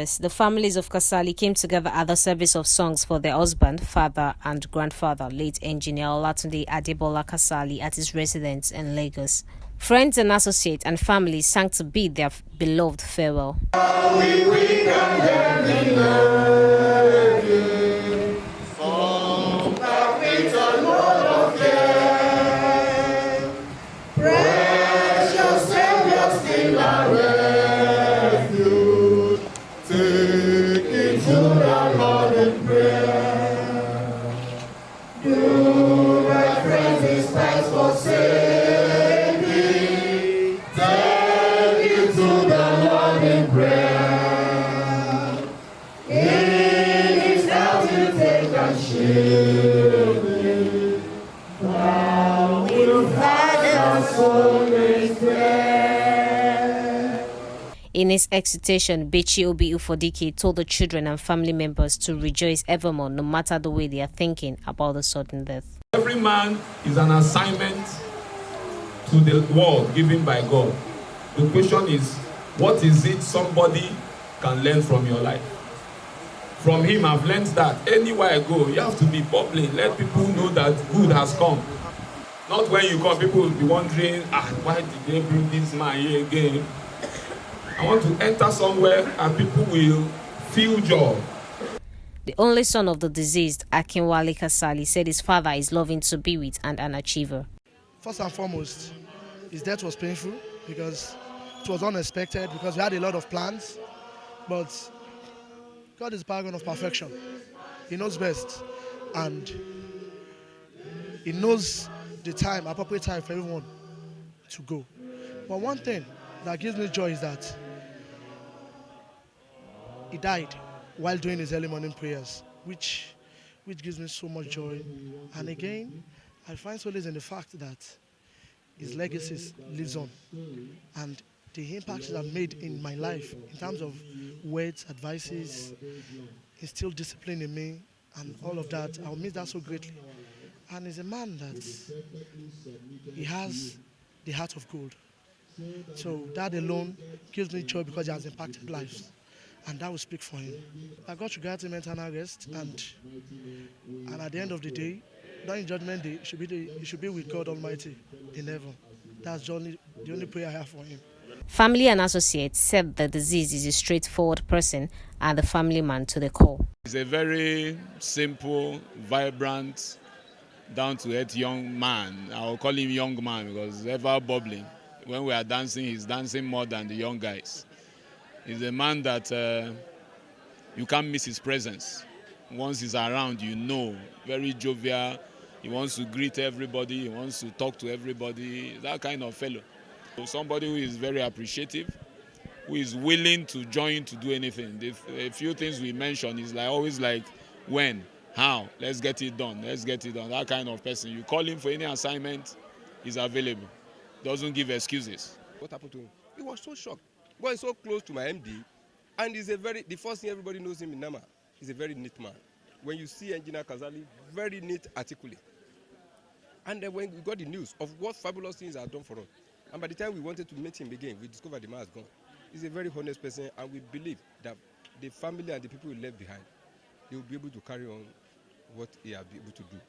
service, the families of Kasali came together at the service of songs for their husband, father, and grandfather, late engineer Olatunde Kasali, at his residence in Lagos. Friends and associates and families sang to bid their beloved farewell. In his exhortation, Bechi Obi Ufodike told the children and family members to rejoice evermore, no matter the way they are thinking about the sudden death. Every man is an assignment to the world given by God. The question is, what is it somebody can learn from your life? From him, I've learned that anywhere I go, you have to be bubbling. Let people know that good has come. Not when you come, people will be wondering, why did they bring this man here again? I want to enter somewhere and people will feel joy. The only son of the deceased, Akinwale Kasali, said his father is loving to be with and an achiever. First and foremost, his death was painful because it was unexpected, because we had a lot of plans, but God is a paragon of perfection. He knows best, and he knows the time, appropriate time for everyone to go. But one thing that gives me joy is that he died while doing his early morning prayers, which gives me so much joy. And again, I find solace in the fact that his legacy lives on, and the impact that I've made in my life in terms of words, advices, instilled discipline in me, and all of that, I'll miss that so greatly. And he's a man that he has the heart of gold. So that alone gives me joy because he has impacted lives, and that will speak for him. I got to grant him eternal rest, and at the end of the day, during Judgment Day, he should be with God Almighty in heaven. That's the only prayer I have for him. Family and associates said the deceased is a straightforward person and the family man to the core. He's a very simple, vibrant, down-to-earth young man. I'll call him young man because he's ever bubbling. When we are dancing, he's dancing more than the young guys. He's a man that you can't miss his presence. Once he's around, you know, very jovial. He wants to greet everybody. He wants to talk to everybody. That kind of fellow. So somebody who is very appreciative, who is willing to join to do anything. A few things we mentioned is always like, when, how, let's get it done, let's get it done. That kind of person. You call him for any assignment, he's available. Doesn't give excuses. What happened to him? He was so shocked. But he's so close to my MD, and the first thing everybody knows him in Nama, he's a very neat man. When you see Engineer Kasali, very neat, articulate. And then when we got the news of what fabulous things are done for us, and by the time we wanted to meet him again, we discovered the man has gone. He's a very honest person, and we believe that the family and the people he left behind, they will be able to carry on what he has been able to do.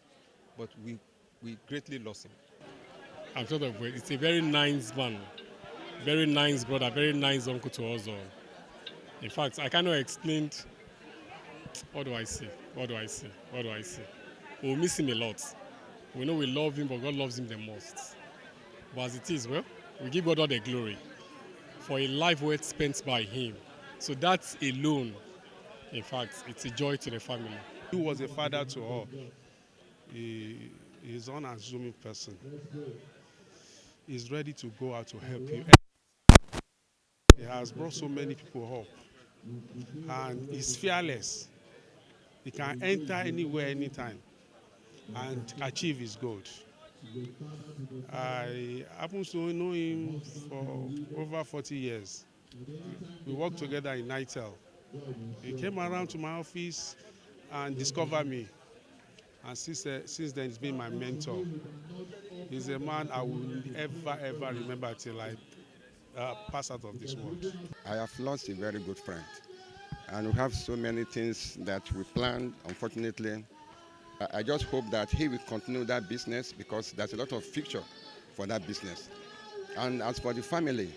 But we greatly lost him. I'm sort of, it's a very nice man, very nice brother, very nice uncle to us all. In fact, I cannot explain, what do I say? We'll miss him a lot. We know we love him, but God loves him the most. But as it is, well, we give God all the glory for a life well spent by him. So that alone, in fact, it's a joy to the family. He was a father to all. He's an unassuming person. He's ready to go out to help you. He has brought so many people up. And he's fearless. He can enter anywhere, anytime, and achieve his goal. I happen to know him for over 40 years. We worked together in Nitel. He came around to my office and discovered me. And since then, he's been my mentor. He's a man I will ever remember till I pass out of this world. I have lost a very good friend. and we have so many things that we planned. Unfortunately, I just hope that he will continue that business because there's a lot of future for that business. And as for the family,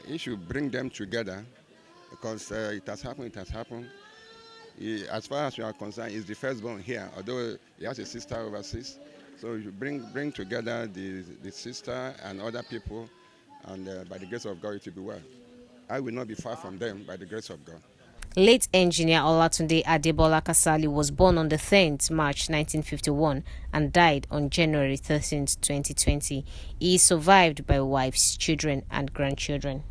he should bring them together because it has happened, it has happened. As far as we are concerned, he's the firstborn here, although he has a sister overseas. So you bring together the sister and other people, and by the grace of God, it will be well. I will not be far from them by the grace of God. Late engineer Olatunde Adebola Kasali was born on the 10th March 1951 and died on January 13th, 2020. He is survived by wives, children, and grandchildren.